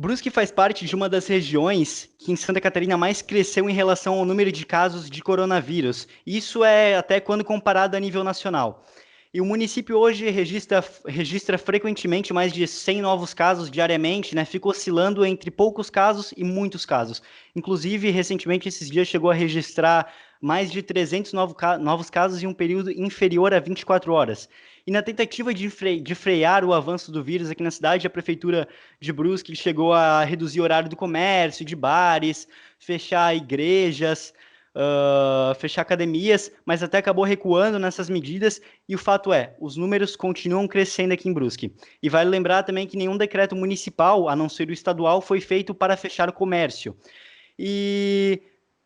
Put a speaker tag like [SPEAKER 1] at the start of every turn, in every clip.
[SPEAKER 1] Brusque faz parte de uma das regiões que em Santa Catarina mais cresceu em relação ao número de casos de coronavírus. Isso é até quando comparado a nível nacional. E o município hoje registra frequentemente mais de 100 novos casos diariamente, né? Fica oscilando entre poucos casos e muitos casos. Inclusive, recentemente, esses dias, chegou a registrar mais de 300 novos casos em um período inferior a 24 horas. E na tentativa de frear o avanço do vírus aqui na cidade, a Prefeitura de Brusque chegou a reduzir o horário do comércio, de bares, fechar igrejas, fechar academias, mas até acabou recuando nessas medidas, e o fato é, os números continuam crescendo aqui em Brusque. E vale lembrar também que nenhum decreto municipal, a não ser o estadual, foi feito para fechar o comércio. E,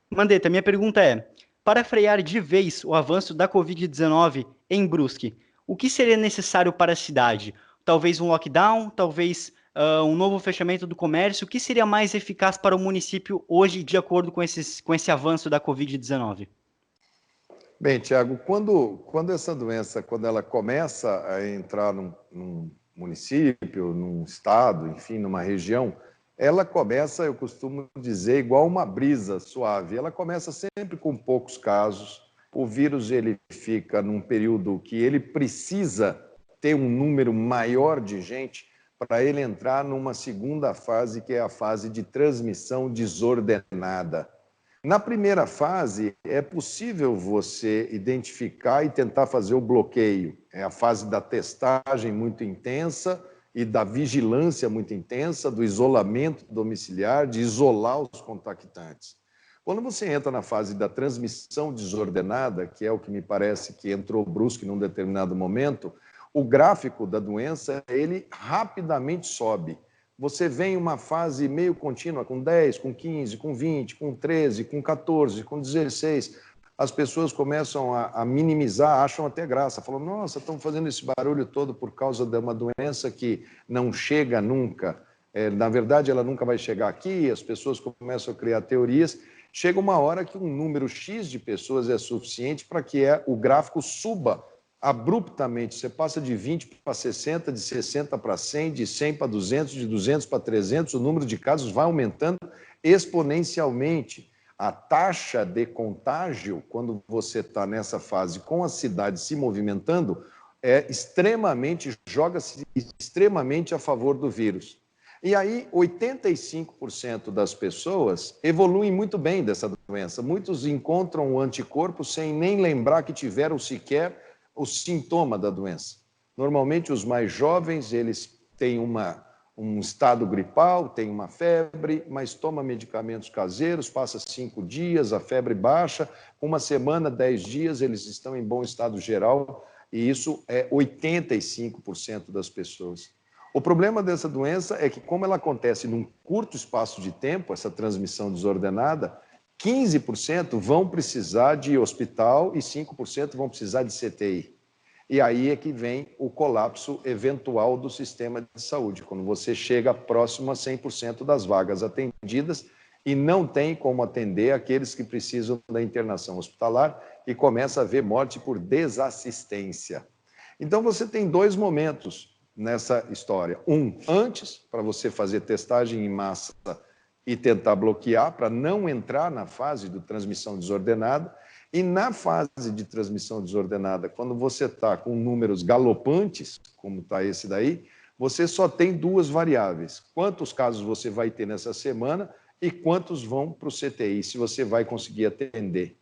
[SPEAKER 1] Mandetta, minha pergunta é, para frear de vez o avanço da Covid-19 em Brusque, o que seria necessário para a cidade? Talvez um lockdown, talvez um novo fechamento do comércio? O que seria mais eficaz para o município hoje, de acordo com esse avanço da Covid-19?
[SPEAKER 2] Bem, Tiago, quando essa doença, quando ela começa a entrar num município, num estado, enfim, numa região, ela começa, eu costumo dizer, igual uma brisa suave. Ela começa sempre com poucos casos. O vírus ele fica num período que ele precisa ter um número maior de gente para ele entrar numa segunda fase, que é a fase de transmissão desordenada. Na primeira fase, é possível você identificar e tentar fazer o bloqueio. É a fase da testagem muito intensa e da vigilância muito intensa, do isolamento domiciliar, de isolar os contactantes. Quando você entra na fase da transmissão desordenada, que é o que me parece que entrou brusco num determinado momento, o gráfico da doença, ele rapidamente sobe. Você vem em uma fase meio contínua, com 10, com 15, com 20, com 13, com 14, com 16. As pessoas começam a minimizar, acham até graça. Falam, nossa, estão fazendo esse barulho todo por causa de uma doença que não chega nunca. Na verdade, ela nunca vai chegar aqui. As pessoas começam a criar teorias. Chega uma hora que um número X de pessoas é suficiente para que o gráfico suba abruptamente. Você passa de 20 para 60, de 60 para 100, de 100 para 200, de 200 para 300, o número de casos vai aumentando exponencialmente. A taxa de contágio, quando você está nessa fase com a cidade se movimentando, joga-se extremamente a favor do vírus. E aí, 85% das pessoas evoluem muito bem dessa doença. Muitos encontram o anticorpo sem nem lembrar que tiveram sequer o sintoma da doença. Normalmente, os mais jovens, eles têm um estado gripal, têm uma febre, mas toma medicamentos caseiros, passa 5 dias, a febre baixa, uma semana, 10 dias, eles estão em bom estado geral, e isso é 85% das pessoas. O problema dessa doença é que, como ela acontece num curto espaço de tempo, essa transmissão desordenada, 15% vão precisar de hospital e 5% vão precisar de CTI. E aí é que vem o colapso eventual do sistema de saúde, quando você chega próximo a 100% das vagas atendidas e não tem como atender aqueles que precisam da internação hospitalar e começa a haver morte por desassistência. Então, você tem 2 momentos nessa história. Um, antes, para você fazer testagem em massa e tentar bloquear, para não entrar na fase de transmissão desordenada. E na fase de transmissão desordenada, quando você está com números galopantes, como está esse daí, você só tem 2 variáveis. Quantos casos você vai ter nessa semana e quantos vão para o CTI, se você vai conseguir atender.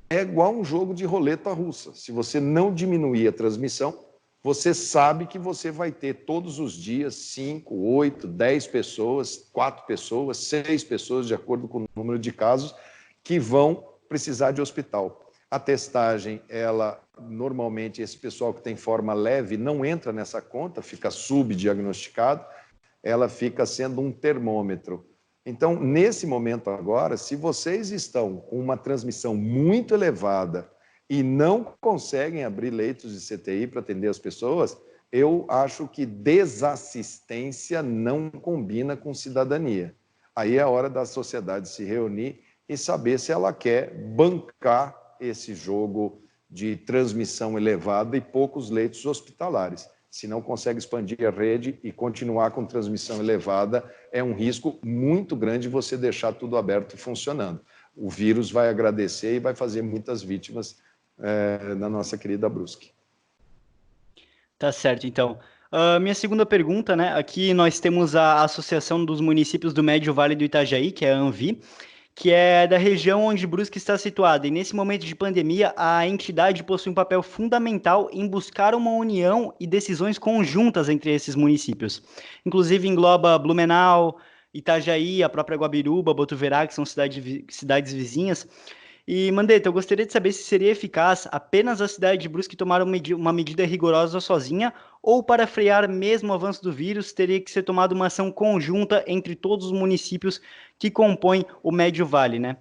[SPEAKER 2] É igual um jogo de roleta russa. Se você não diminuir a transmissão, você sabe que você vai ter todos os dias 5, 8, 10 pessoas, 4 pessoas, 6 pessoas, de acordo com o número de casos, que vão precisar de hospital. A testagem, ela normalmente, esse pessoal que tem forma leve não entra nessa conta, fica subdiagnosticado, ela fica sendo um termômetro. Então, nesse momento agora, se vocês estão com uma transmissão muito elevada e não conseguem abrir leitos de CTI para atender as pessoas, eu acho que desassistência não combina com cidadania. Aí é a hora da sociedade se reunir e saber se ela quer bancar esse jogo de transmissão elevada e poucos leitos hospitalares. Se não consegue expandir a rede e continuar com transmissão elevada, é um risco muito grande você deixar tudo aberto e funcionando. O vírus vai agradecer e vai fazer muitas vítimas na nossa querida Brusque.
[SPEAKER 1] Tá certo, então. Minha segunda pergunta, né? Aqui nós temos a Associação dos Municípios do Médio Vale do Itajaí, que é a ANVI, que é da região onde Brusque está situada. E nesse momento de pandemia, a entidade possui um papel fundamental em buscar uma união e decisões conjuntas entre esses municípios. Inclusive engloba Blumenau, Itajaí, a própria Guabiruba, Botuverá, que são cidades vizinhas. E, Mandetta, eu gostaria de saber se seria eficaz apenas a cidade de Brusque tomar uma medida rigorosa sozinha, ou para frear mesmo o avanço do vírus, teria que ser tomada uma ação conjunta entre todos os municípios que compõem o Médio Vale, né?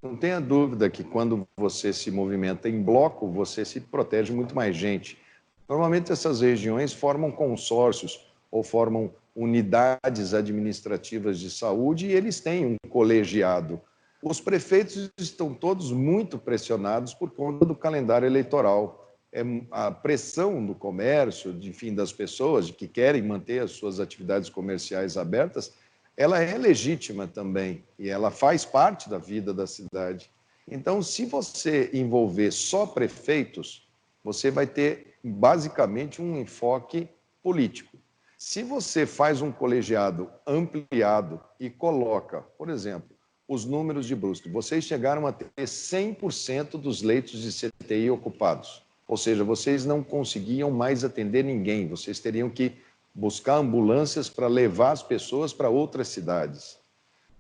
[SPEAKER 2] Não tenha dúvida que quando você se movimenta em bloco, você se protege muito mais gente. Normalmente essas regiões formam consórcios ou formam unidades administrativas de saúde e eles têm um colegiado. Os prefeitos estão todos muito pressionados por conta do calendário eleitoral. A pressão do comércio, enfim, das pessoas que querem manter as suas atividades comerciais abertas, ela é legítima também e ela faz parte da vida da cidade. Então, se você envolver só prefeitos, você vai ter basicamente um enfoque político. Se você faz um colegiado ampliado e coloca, por exemplo, os números de Brusque, vocês chegaram a ter 100% dos leitos de CTI ocupados, ou seja, vocês não conseguiam mais atender ninguém, vocês teriam que buscar ambulâncias para levar as pessoas para outras cidades.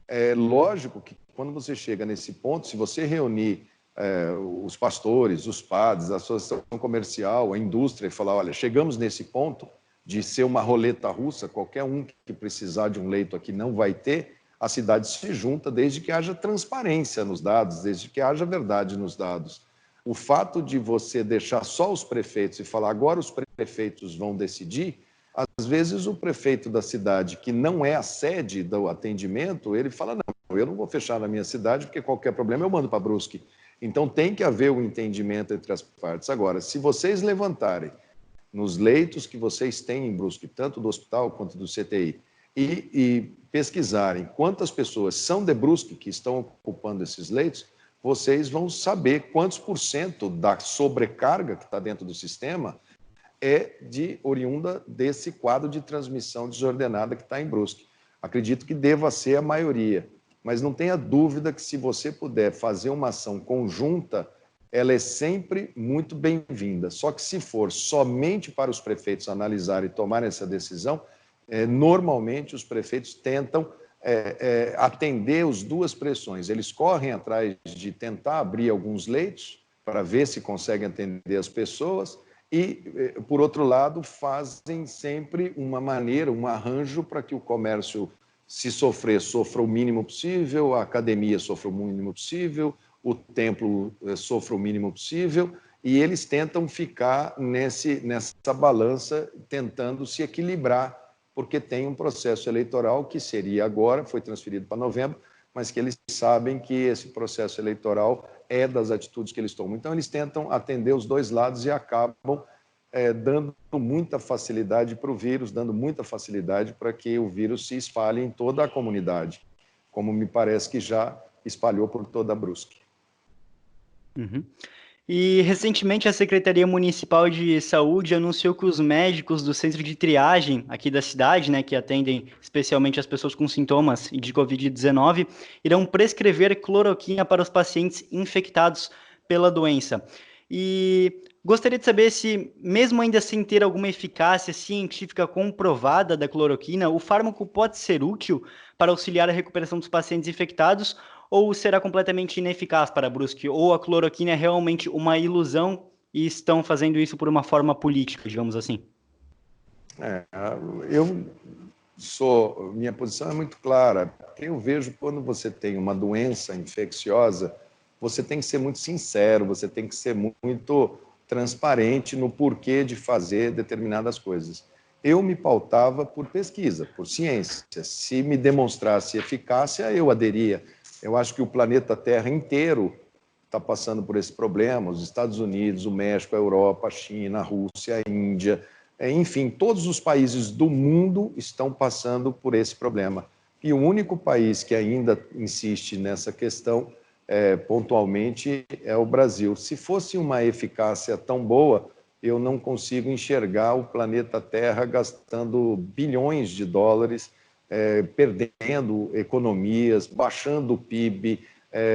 [SPEAKER 2] É lógico que quando você chega nesse ponto, se você reunir os pastores, os padres, a associação comercial, a indústria e falar, olha, chegamos nesse ponto de ser uma roleta russa, qualquer um que precisar de um leito aqui não vai ter, a cidade se junta desde que haja transparência nos dados, desde que haja verdade nos dados. O fato de você deixar só os prefeitos e falar agora os prefeitos vão decidir, às vezes o prefeito da cidade, que não é a sede do atendimento, ele fala, não, eu não vou fechar na minha cidade, porque qualquer problema eu mando para Brusque. Então tem que haver um entendimento entre as partes. Agora, se vocês levantarem nos leitos que vocês têm em Brusque, tanto do hospital quanto do CTI, e pesquisarem quantas pessoas são de Brusque que estão ocupando esses leitos, vocês vão saber quantos por cento da sobrecarga que está dentro do sistema é oriunda desse quadro de transmissão desordenada que está em Brusque. Acredito que deva ser a maioria, mas não tenha dúvida que se você puder fazer uma ação conjunta, ela é sempre muito bem-vinda. Só que se for somente para os prefeitos analisarem e tomarem essa decisão, normalmente os prefeitos tentam atender as duas pressões. Eles correm atrás de tentar abrir alguns leitos para ver se conseguem atender as pessoas e, por outro lado, fazem sempre uma maneira, um arranjo para que o comércio, se sofrer, sofra o mínimo possível, a academia sofra o mínimo possível, o templo sofra o mínimo possível, e eles tentam ficar nessa balança, tentando se equilibrar, porque tem um processo eleitoral que seria agora, foi transferido para novembro, mas que eles sabem que esse processo eleitoral é das atitudes que eles tomam. Então, eles tentam atender os dois lados e acabam dando muita facilidade para o vírus, dando muita facilidade para que o vírus se espalhe em toda a comunidade, como me parece que já espalhou por toda a Brusque.
[SPEAKER 1] Uhum. E recentemente a Secretaria Municipal de Saúde anunciou que os médicos do centro de triagem aqui da cidade, né, que atendem especialmente as pessoas com sintomas de Covid-19, irão prescrever cloroquina para os pacientes infectados pela doença. E gostaria de saber se, mesmo ainda sem ter alguma eficácia científica comprovada da cloroquina, o fármaco pode ser útil para auxiliar a recuperação dos pacientes infectados, ou será completamente ineficaz para Brusque? Ou a cloroquina é realmente uma ilusão e estão fazendo isso por uma forma política, digamos assim?
[SPEAKER 2] Minha posição é muito clara. Eu vejo quando você tem uma doença infecciosa, você tem que ser muito sincero, você tem que ser muito transparente no porquê de fazer determinadas coisas. Eu me pautava por pesquisa, por ciência. Se me demonstrasse eficácia, eu aderia. Eu acho que o planeta Terra inteiro está passando por esse problema, os Estados Unidos, o México, a Europa, a China, a Rússia, a Índia, Enfim, todos os países do mundo estão passando por esse problema. E o único país que ainda insiste nessa questão, pontualmente, é o Brasil. Se fosse uma eficácia tão boa, eu não consigo enxergar o planeta Terra gastando bilhões de dólares, perdendo economias, baixando o PIB,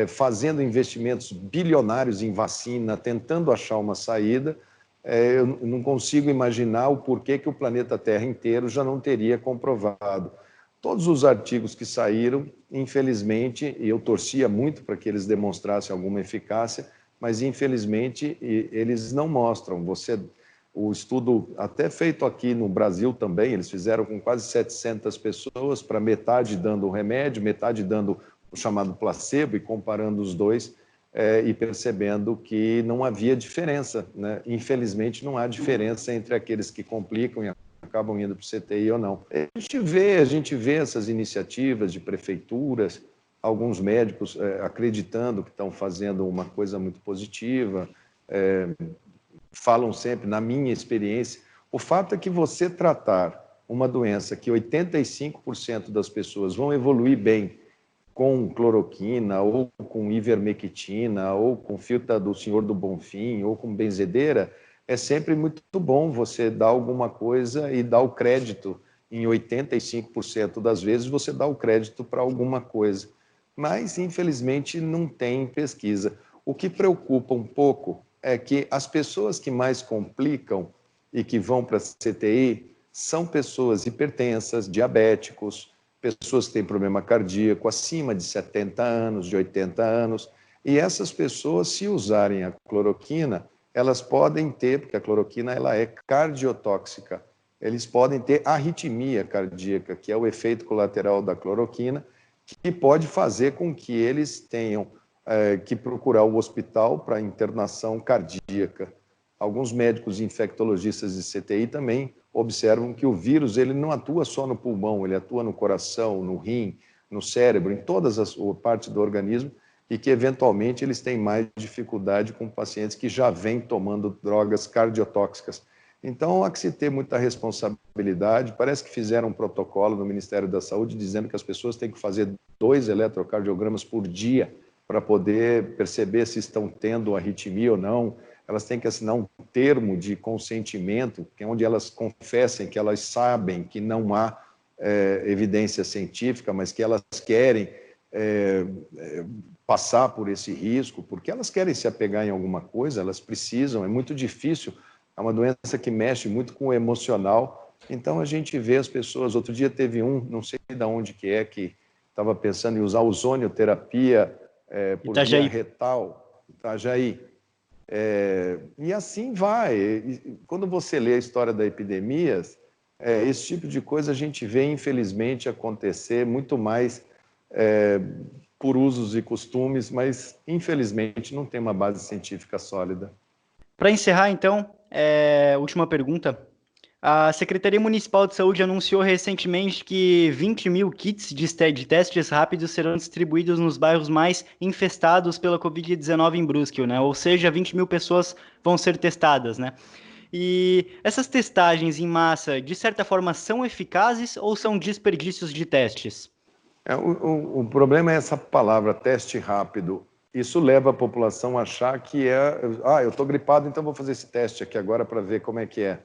[SPEAKER 2] fazendo investimentos bilionários em vacina, tentando achar uma saída. Eu não consigo imaginar o porquê que o planeta Terra inteiro já não teria comprovado. Todos os artigos que saíram, infelizmente, e eu torcia muito para que eles demonstrassem alguma eficácia, mas infelizmente eles não mostram. O estudo até feito aqui no Brasil também, eles fizeram com quase 700 pessoas, para metade dando o remédio, metade dando o chamado placebo, e comparando os dois, e percebendo que não havia diferença, né? Infelizmente, não há diferença entre aqueles que complicam e acabam indo para o CTI ou não. A gente vê essas iniciativas de prefeituras, alguns médicos acreditando que estão fazendo uma coisa muito positiva, falam sempre, na minha experiência, o fato é que você tratar uma doença que 85% das pessoas vão evoluir bem com cloroquina, ou com ivermectina, ou com fita do Senhor do Bonfim, ou com benzedeira, é sempre muito bom você dar alguma coisa e dar o crédito. Em 85% das vezes, você dá o crédito para alguma coisa. Mas, infelizmente, não tem pesquisa. O que preocupa um pouco é que as pessoas que mais complicam e que vão para a CTI são pessoas hipertensas, diabéticos, pessoas que têm problema cardíaco acima de 70 anos, de 80 anos, e essas pessoas, se usarem a cloroquina, elas podem ter, porque a cloroquina ela é cardiotóxica, eles podem ter arritmia cardíaca, que é o efeito colateral da cloroquina, que pode fazer com que eles tenham que procurar o hospital para internação cardíaca. Alguns médicos infectologistas de CTI também observam que o vírus ele não atua só no pulmão, ele atua no coração, no rim, no cérebro, em todas as partes do organismo, e que, eventualmente, eles têm mais dificuldade com pacientes que já vêm tomando drogas cardiotóxicas. Então, há que se ter muita responsabilidade. Parece que fizeram um protocolo no Ministério da Saúde dizendo que as pessoas têm que fazer 2 eletrocardiogramas por dia para poder perceber se estão tendo arritmia ou não. Elas têm que assinar um termo de consentimento, que é onde elas confessem que elas sabem que não há evidência científica, mas que elas querem passar por esse risco, porque elas querem se apegar em alguma coisa, elas precisam, é muito difícil, é uma doença que mexe muito com o emocional, então a gente vê as pessoas, outro dia teve não sei de onde que estava pensando em usar ozonioterapia por via retal, Itajaí. E assim vai. E quando você lê a história da epidemia, esse tipo de coisa a gente vê, infelizmente, acontecer muito mais por usos e costumes, mas, infelizmente, não tem uma base científica sólida.
[SPEAKER 1] Para encerrar, então, última pergunta. A Secretaria Municipal de Saúde anunciou recentemente que 20 mil kits de testes rápidos serão distribuídos nos bairros mais infestados pela Covid-19 em Brusque, né? Ou seja, 20 mil pessoas vão ser testadas, né? E essas testagens em massa, de certa forma, são eficazes ou são desperdícios de testes?
[SPEAKER 2] O problema é essa palavra, teste rápido. Isso leva a população a achar que eu estou gripado, então vou fazer esse teste aqui agora para ver como é que é.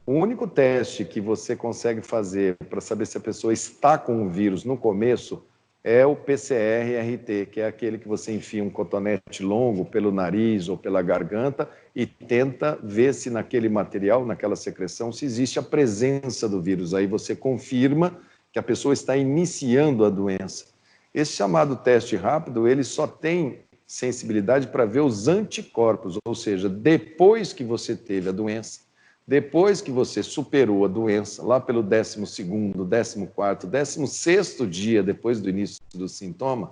[SPEAKER 2] O único teste que você consegue fazer para saber se a pessoa está com o vírus no começo é o PCR-RT, que é aquele que você enfia um cotonete longo pelo nariz ou pela garganta e tenta ver se naquele material, naquela secreção, se existe a presença do vírus. Aí você confirma que a pessoa está iniciando a doença. Esse chamado teste rápido, ele só tem sensibilidade para ver os anticorpos, ou seja, depois que você teve a doença, depois que você superou a doença, lá pelo 12º, 14º, 16º dia depois do início do sintoma,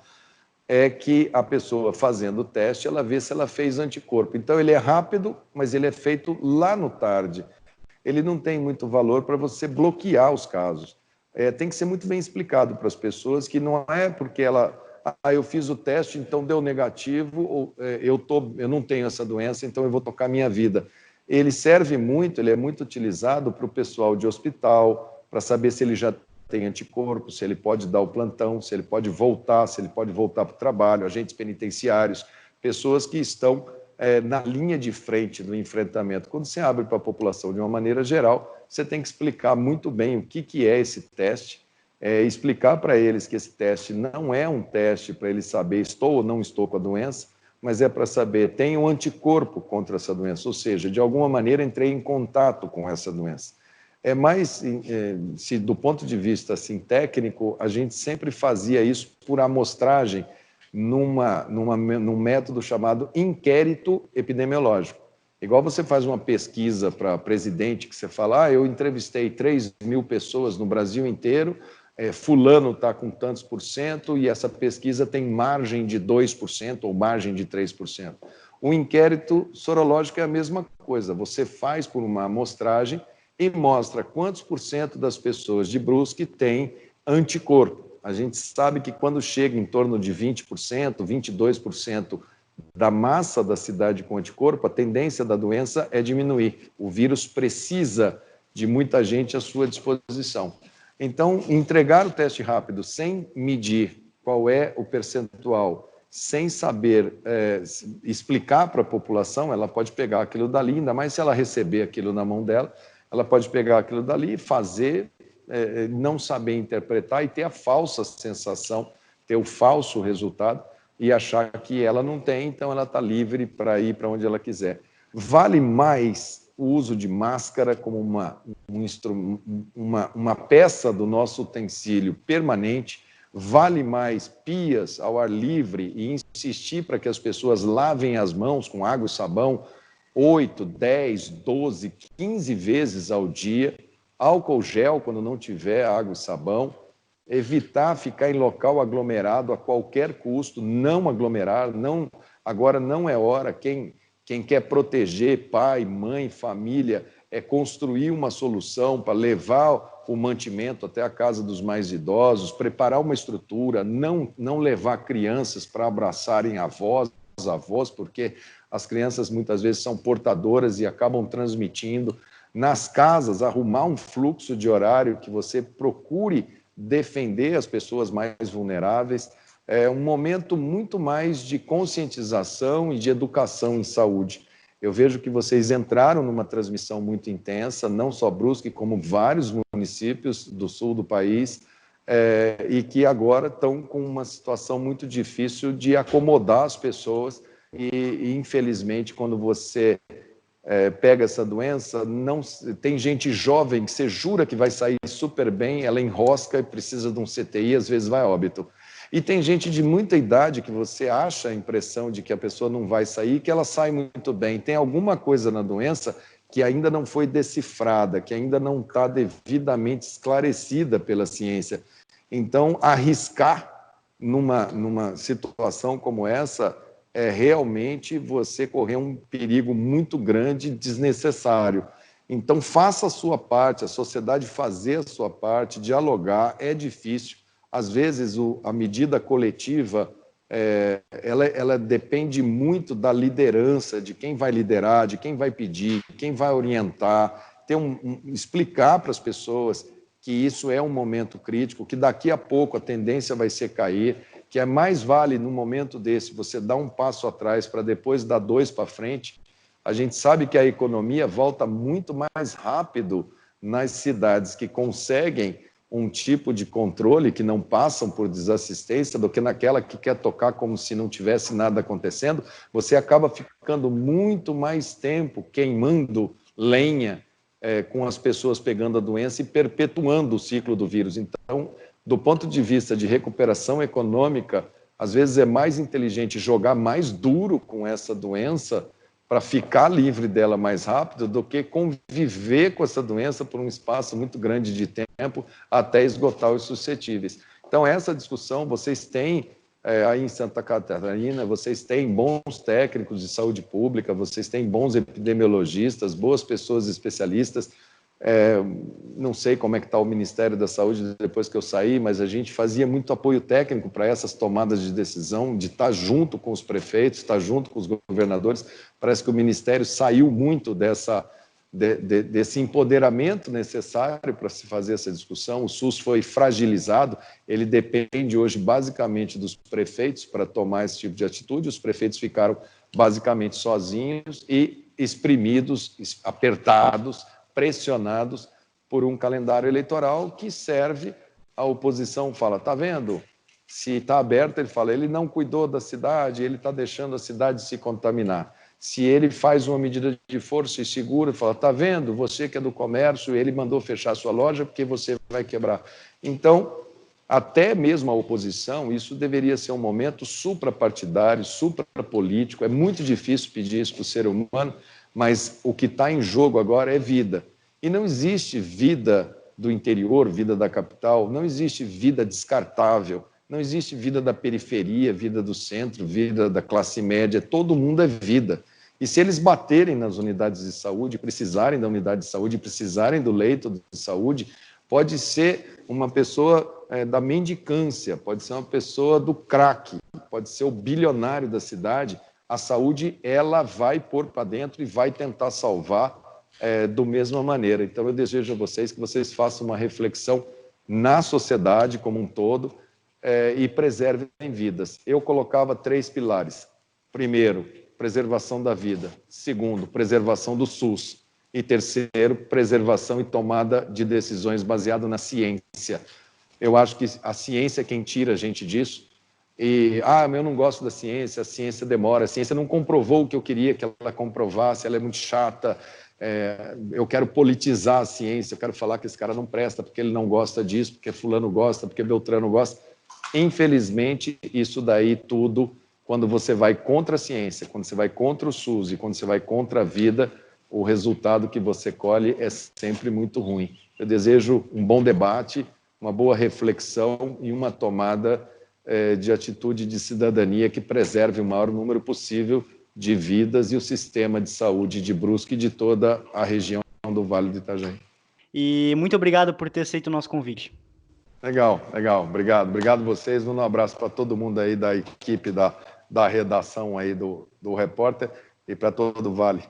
[SPEAKER 2] é que a pessoa fazendo o teste, ela vê se ela fez anticorpo. Então, ele é rápido, mas ele é feito lá no tarde. Ele não tem muito valor para você bloquear os casos. Tem que ser muito bem explicado para as pessoas que não é porque eu fiz o teste, então deu negativo, ou eu não tenho essa doença, então eu vou tocar minha vida. Ele serve muito, ele é muito utilizado para o pessoal de hospital, para saber se ele já tem anticorpo, se ele pode dar o plantão, se ele pode voltar, para o trabalho, agentes penitenciários, pessoas que estão na linha de frente do enfrentamento. Quando você abre para a população de uma maneira geral, você tem que explicar muito bem o que é esse teste, explicar para eles que esse teste não é um teste para eles saber estou ou não estou com a doença, mas é para saber, tem um anticorpo contra essa doença, ou seja, de alguma maneira entrei em contato com essa doença. Se do ponto de vista assim, técnico, a gente sempre fazia isso por amostragem num método chamado inquérito epidemiológico. Igual você faz uma pesquisa para presidente, que você fala, eu entrevistei 3.000 pessoas no Brasil inteiro, fulano está com tantos por cento e essa pesquisa tem margem de 2% ou margem de 3%. O inquérito sorológico é a mesma coisa, você faz por uma amostragem e mostra quantos por cento das pessoas de Brusque têm anticorpo. A gente sabe que quando chega em torno de 20%, 22% da massa da cidade com anticorpo, a tendência da doença é diminuir. O vírus precisa de muita gente à sua disposição. Então, entregar o teste rápido sem medir qual é o percentual, sem saber explicar para a população, ela pode pegar aquilo dali, ainda mais se ela receber aquilo na mão dela, ela pode pegar aquilo dali e fazer, não saber interpretar e ter a falsa sensação, ter o falso resultado e achar que ela não tem, então ela está livre para ir para onde ela quiser. Vale mais o uso de máscara como uma peça do nosso utensílio permanente, vale mais pias ao ar livre e insistir para que as pessoas lavem as mãos com água e sabão 8, 10, 12, 15 vezes ao dia, álcool gel quando não tiver água e sabão, evitar ficar em local aglomerado a qualquer custo, não aglomerar, agora não é hora, quem quer proteger pai, mãe, família, é construir uma solução para levar o mantimento até a casa dos mais idosos, preparar uma estrutura, não levar crianças para abraçarem avós, porque as crianças muitas vezes são portadoras e acabam transmitindo. Nas casas, arrumar um fluxo de horário que você procure defender as pessoas mais vulneráveis. É um momento muito mais de conscientização e de educação em saúde. Eu vejo que vocês entraram numa transmissão muito intensa, não só Brusque, como vários municípios do sul do país, e que agora estão com uma situação muito difícil de acomodar as pessoas e infelizmente, quando você pega essa doença, tem gente jovem que você jura que vai sair super bem, ela enrosca e precisa de um CTI, às vezes vai a óbito. E tem gente de muita idade que você acha a impressão de que a pessoa não vai sair, que ela sai muito bem. Tem alguma coisa na doença que ainda não foi decifrada, que ainda não está devidamente esclarecida pela ciência. Então, arriscar numa situação como essa é realmente você correr um perigo muito grande, desnecessário. Então, faça a sua parte, a sociedade fazer a sua parte, dialogar, é difícil. Às vezes, a medida coletiva, ela depende muito da liderança, de quem vai liderar, de quem vai pedir, quem vai orientar, explicar para as pessoas que isso é um momento crítico, que daqui a pouco a tendência vai ser cair, que mais vale, num momento desse, você dar um passo atrás para depois dar 2 para frente. A gente sabe que a economia volta muito mais rápido nas cidades que conseguem um tipo de controle, que não passam por desassistência, do que naquela que quer tocar como se não tivesse nada acontecendo. Você acaba ficando muito mais tempo queimando lenha com as pessoas pegando a doença e perpetuando o ciclo do vírus. Então, do ponto de vista de recuperação econômica, às vezes é mais inteligente jogar mais duro com essa doença para ficar livre dela mais rápido do que conviver com essa doença por um espaço muito grande de tempo até esgotar os suscetíveis. Então, essa discussão vocês têm aí em Santa Catarina, vocês têm bons técnicos de saúde pública, vocês têm bons epidemiologistas, boas pessoas especialistas. Não sei como é que está o Ministério da Saúde depois que eu saí, mas a gente fazia muito apoio técnico para essas tomadas de decisão, de estar junto com os prefeitos, estar junto com os governadores. Parece que o Ministério saiu muito desse empoderamento necessário para se fazer essa discussão. O SUS foi fragilizado, ele depende hoje basicamente dos prefeitos para tomar esse tipo de atitude. Os prefeitos ficaram basicamente sozinhos e exprimidos, apertados, pressionados por um calendário eleitoral que serve à oposição. Fala, tá vendo? Se está aberto, ele fala, ele não cuidou da cidade, ele está deixando a cidade se contaminar. Se ele faz uma medida de força e segura, fala, tá vendo? Você que é do comércio, ele mandou fechar sua loja porque você vai quebrar. Então, até mesmo a oposição, isso deveria ser um momento suprapartidário, suprapolítico. É muito difícil pedir isso para o ser humano, mas o que está em jogo agora é vida. E não existe vida do interior, vida da capital, não existe vida descartável, não existe vida da periferia, vida do centro, vida da classe média, todo mundo é vida. E se eles baterem nas unidades de saúde, precisarem da unidade de saúde, precisarem do leito de saúde, pode ser uma pessoa da mendicância, pode ser uma pessoa do crack, pode ser o bilionário da cidade. A saúde, ela vai pôr para dentro e vai tentar salvar da mesma maneira. Então, eu desejo a vocês que vocês façam uma reflexão na sociedade como um todo e preservem vidas. Eu colocava 3 pilares. Primeiro, preservação da vida. Segundo, preservação do SUS. E terceiro, preservação e tomada de decisões baseada na ciência. Eu acho que a ciência é quem tira a gente disso. E, eu não gosto da ciência, a ciência demora, a ciência não comprovou o que eu queria que ela comprovasse, ela é muito chata, eu quero politizar a ciência, eu quero falar que esse cara não presta porque ele não gosta disso, porque fulano gosta, porque Beltrano gosta. Infelizmente, isso daí tudo, quando você vai contra a ciência, quando você vai contra o SUS e quando você vai contra a vida, o resultado que você colhe é sempre muito ruim. Eu desejo um bom debate, uma boa reflexão e uma tomada de atitude de cidadania que preserve o maior número possível de vidas e o sistema de saúde de Brusque e de toda a região do Vale do Itajaí.
[SPEAKER 1] E muito obrigado por ter aceito o nosso convite.
[SPEAKER 2] Legal. Obrigado vocês. Um abraço para todo mundo aí da equipe da redação aí do Repórter e para todo o Vale.